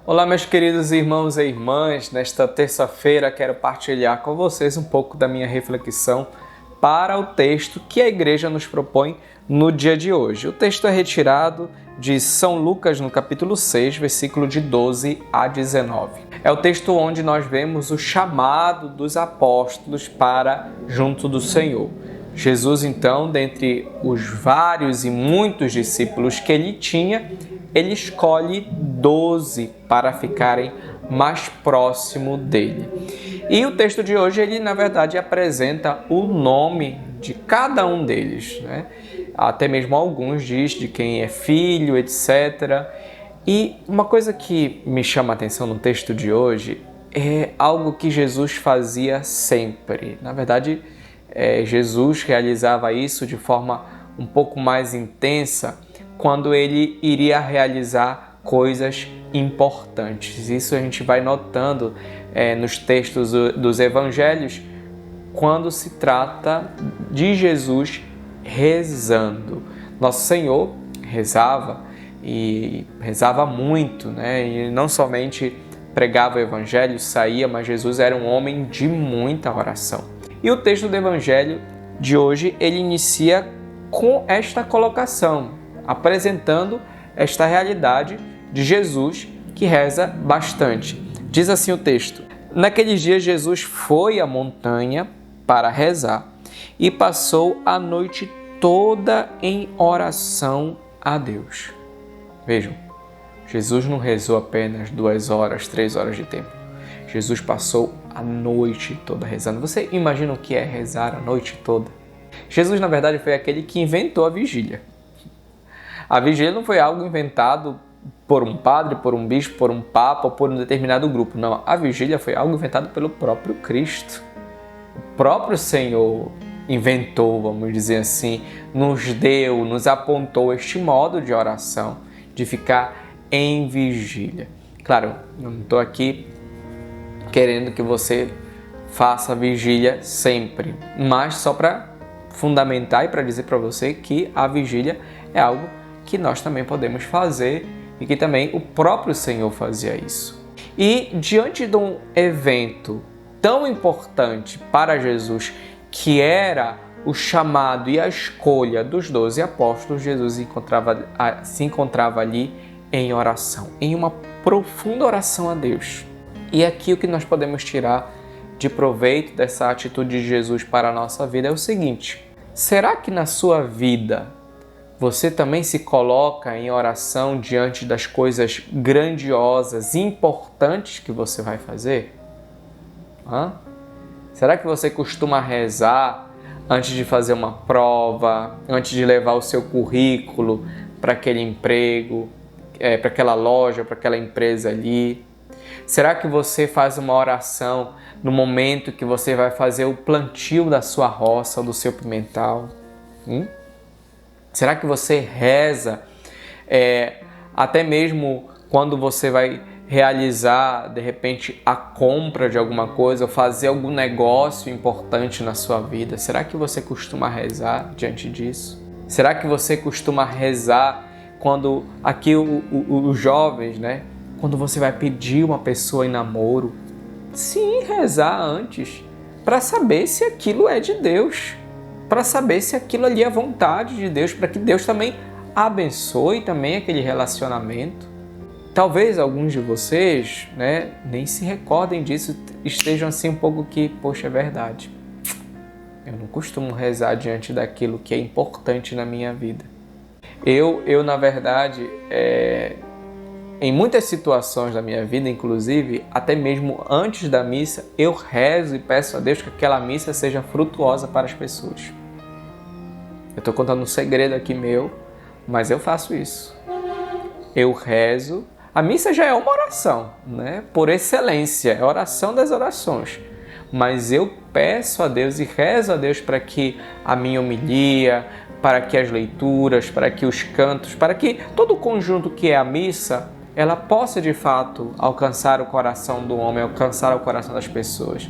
Olá, meus queridos irmãos e irmãs. Nesta terça-feira quero partilhar com vocês um pouco da minha reflexão para o texto que a igreja nos propõe no dia de hoje. O texto é retirado de São Lucas, no capítulo 6, versículo de 12 a 19. É o texto onde nós vemos o chamado dos apóstolos para junto do Senhor. Jesus, então, dentre os vários e muitos discípulos que ele tinha, ele escolhe 12 para ficarem mais próximo dele. E o texto de hoje, ele na verdade apresenta o nome de cada um deles, né? Até mesmo alguns diz de quem é filho, etc. E uma coisa que me chama a atenção no texto de hoje é algo que Jesus fazia sempre. Na verdade, Jesus realizava isso de forma um pouco mais intensa quando ele iria realizar coisas importantes. Isso a gente vai notando nos textos dos evangelhos quando se trata de Jesus rezando. Nosso Senhor rezava e rezava muito, né? E não somente pregava o evangelho, saía, mas Jesus era um homem de muita oração. E o texto do evangelho de hoje, ele inicia com esta colocação, apresentando esta realidade de Jesus que reza bastante. Diz assim o texto: naqueles dias Jesus foi à montanha para rezar e passou a noite toda em oração a Deus. Vejam, Jesus não rezou apenas 2 horas, 3 horas de tempo. Jesus passou a noite toda rezando. Você imagina o que é rezar a noite toda? Jesus, na verdade, foi aquele que inventou a vigília. A vigília não foi algo inventado por um padre, por um bispo, por um papa ou por um determinado grupo. Não, a vigília foi algo inventado pelo próprio Cristo. O próprio Senhor inventou, vamos dizer assim, nos apontou este modo de oração, de ficar em vigília. Claro, eu não estou aqui querendo que você faça vigília sempre, mas só para fundamentar e para dizer para você que a vigília é algo que nós também podemos fazer e que também o próprio Senhor fazia isso. E diante de um evento tão importante para Jesus, que era o chamado e a escolha dos 12 apóstolos, Jesus se encontrava ali em oração, em uma profunda oração a Deus. E aqui o que nós podemos tirar de proveito dessa atitude de Jesus para a nossa vida é o seguinte: será que na sua vida você também se coloca em oração diante das coisas grandiosas e importantes que você vai fazer? Será que você costuma rezar antes de fazer uma prova, antes de levar o seu currículo para aquele emprego, para aquela loja, para aquela empresa ali? Será que você faz uma oração no momento que você vai fazer o plantio da sua roça ou do seu pimental? Será que você reza até mesmo quando você vai realizar, de repente, a compra de alguma coisa ou fazer algum negócio importante na sua vida? Será que você costuma rezar diante disso? Será que você costuma rezar quando, aqui os jovens, né? Quando você vai pedir uma pessoa em namoro? Sim, rezar antes, para saber se aquilo é de Deus, para saber se aquilo ali é vontade de Deus, para que Deus também abençoe também aquele relacionamento. Talvez alguns de vocês, né, nem se recordem disso, estejam assim um pouco que, poxa, é verdade. Eu não costumo rezar diante daquilo que é importante na minha vida. Eu na verdade, em muitas situações da minha vida, inclusive, até mesmo antes da missa, eu rezo e peço a Deus que aquela missa seja frutuosa para as pessoas. Eu estou contando um segredo aqui meu, mas eu faço isso. Eu rezo. A missa já é uma oração, né? Por excelência, é a oração das orações. Mas eu peço a Deus e rezo a Deus para que a minha homilia, para que as leituras, para que os cantos, para que todo o conjunto que é a missa, ela possa de fato alcançar o coração do homem, alcançar o coração das pessoas.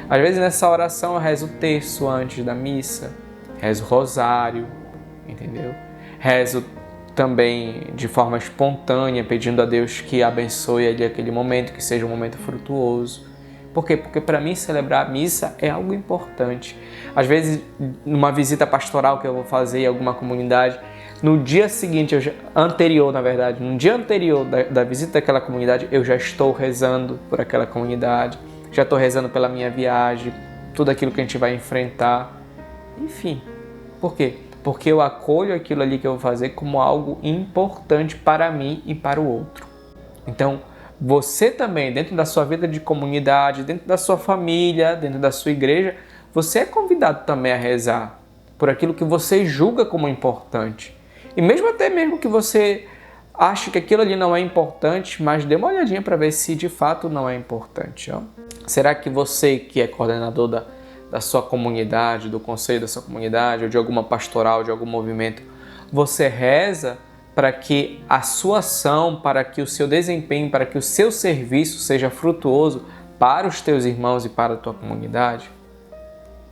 Às vezes nessa oração eu rezo o terço antes da missa, rezo o rosário, entendeu? Rezo também de forma espontânea, pedindo a Deus que abençoe ali aquele momento, que seja um momento frutuoso. Por quê? Porque para mim celebrar a missa é algo importante. Às vezes, numa visita pastoral que eu vou fazer em alguma comunidade, no dia seguinte, no dia anterior da visita daquela comunidade, eu já estou rezando por aquela comunidade, já estou rezando pela minha viagem, tudo aquilo que a gente vai enfrentar. Enfim, por quê? Porque eu acolho aquilo ali que eu vou fazer como algo importante para mim e para o outro. Então, você também, dentro da sua vida de comunidade, dentro da sua família, dentro da sua igreja, você é convidado também a rezar por aquilo que você julga como importante. E até mesmo que você ache que aquilo ali não é importante, mas dê uma olhadinha para ver se de fato não é importante. Ó. Será que você, que é coordenador da sua comunidade, do conselho da sua comunidade, ou de alguma pastoral, de algum movimento, você reza para que a sua ação, para que o seu desempenho, para que o seu serviço seja frutuoso para os teus irmãos e para a tua comunidade?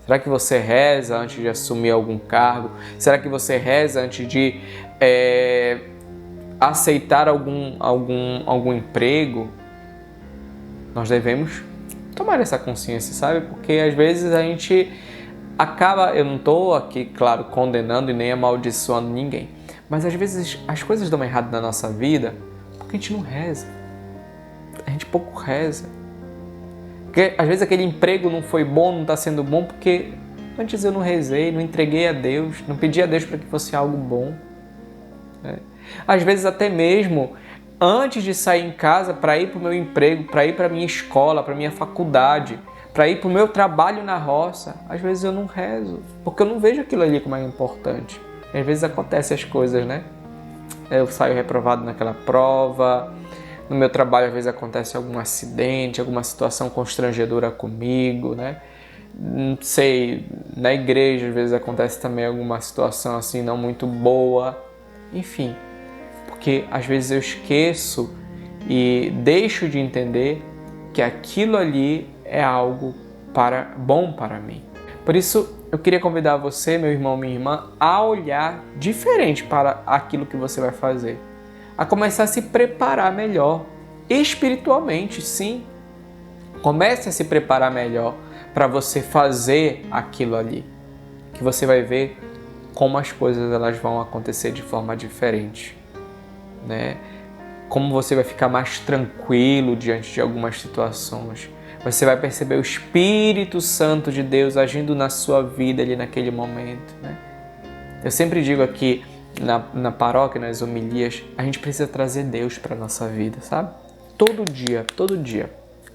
Será que você reza antes de assumir algum cargo? Será que você reza antes de aceitar algum emprego? Nós devemos tomar essa consciência, sabe? Porque às vezes a gente acaba, eu não estou aqui, claro, condenando e nem amaldiçoando ninguém, mas às vezes as coisas dão errado na nossa vida porque a gente não reza. A gente pouco reza. Porque às vezes aquele emprego não foi bom, não está sendo bom porque antes eu não rezei, não entreguei a Deus, não pedi a Deus para que fosse algo bom. Às vezes até mesmo antes de sair em casa para ir para o meu emprego, para ir para a minha escola, para a minha faculdade, para ir para o meu trabalho na roça, às vezes eu não rezo, porque eu não vejo aquilo ali como é importante. E às vezes acontecem as coisas, né? Eu saio reprovado naquela prova, no meu trabalho às vezes acontece algum acidente, alguma situação constrangedora comigo, né? Não sei, na igreja às vezes acontece também alguma situação assim não muito boa, enfim. Porque às vezes eu esqueço e deixo de entender que aquilo ali é algo bom para mim. Por isso, eu queria convidar você, meu irmão, minha irmã, a olhar diferente para aquilo que você vai fazer. A começar a se preparar melhor, espiritualmente, sim. Comece a se preparar melhor para você fazer aquilo ali. Que você vai ver como as coisas elas vão acontecer de forma diferente. Né? Como você vai ficar mais tranquilo diante de algumas situações. Você vai perceber o Espírito Santo de Deus agindo na sua vida ali naquele momento. Né? Eu sempre digo aqui na paróquia, nas homilias, a gente precisa trazer Deus para a nossa vida, sabe? Todo dia,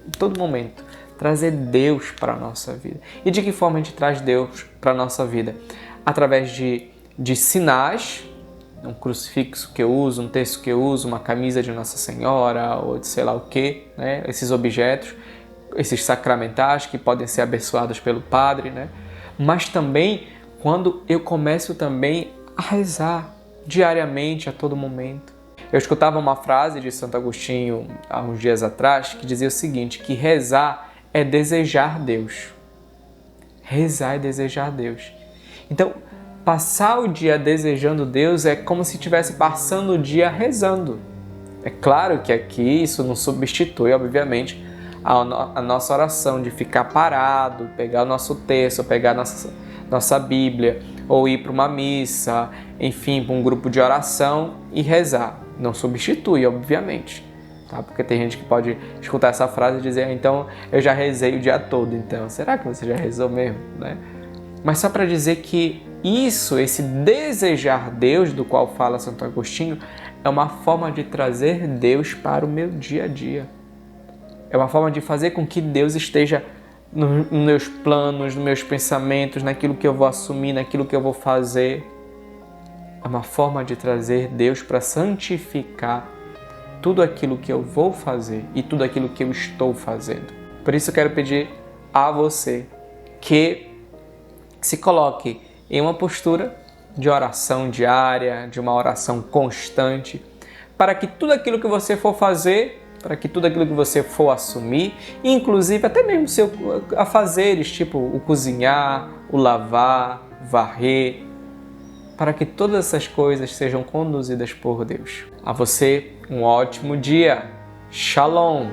em todo momento, trazer Deus para a nossa vida. E de que forma a gente traz Deus para a nossa vida? Através de sinais, um crucifixo que eu uso, um texto que eu uso, uma camisa de Nossa Senhora ou de sei lá o que, né? Esses objetos, esses sacramentais que podem ser abençoados pelo padre, né? Mas também quando eu começo também a rezar diariamente, a todo momento. Eu escutava uma frase de Santo Agostinho há uns dias atrás que dizia o seguinte, que rezar é desejar Deus. Rezar é desejar Deus. Então, passar o dia desejando Deus é como se estivesse passando o dia rezando. É claro que aqui isso não substitui, obviamente, a nossa oração de ficar parado, pegar o nosso texto, pegar a nossa Bíblia, ou ir para uma missa, enfim, para um grupo de oração e rezar. Não substitui, obviamente. Tá? Porque tem gente que pode escutar essa frase e dizer, então eu já rezei o dia todo, então será que você já rezou mesmo? Né? Mas só para dizer que esse desejar Deus, do qual fala Santo Agostinho, é uma forma de trazer Deus para o meu dia a dia. É uma forma de fazer com que Deus esteja nos meus planos, nos meus pensamentos, naquilo que eu vou assumir, naquilo que eu vou fazer. É uma forma de trazer Deus para santificar tudo aquilo que eu vou fazer e tudo aquilo que eu estou fazendo. Por isso eu quero pedir a você que se coloque em uma postura de oração diária, de uma oração constante, para que tudo aquilo que você for fazer, para que tudo aquilo que você for assumir, inclusive até mesmo seus afazeres, tipo o cozinhar, o lavar, varrer, para que todas essas coisas sejam conduzidas por Deus. A você, um ótimo dia. Shalom!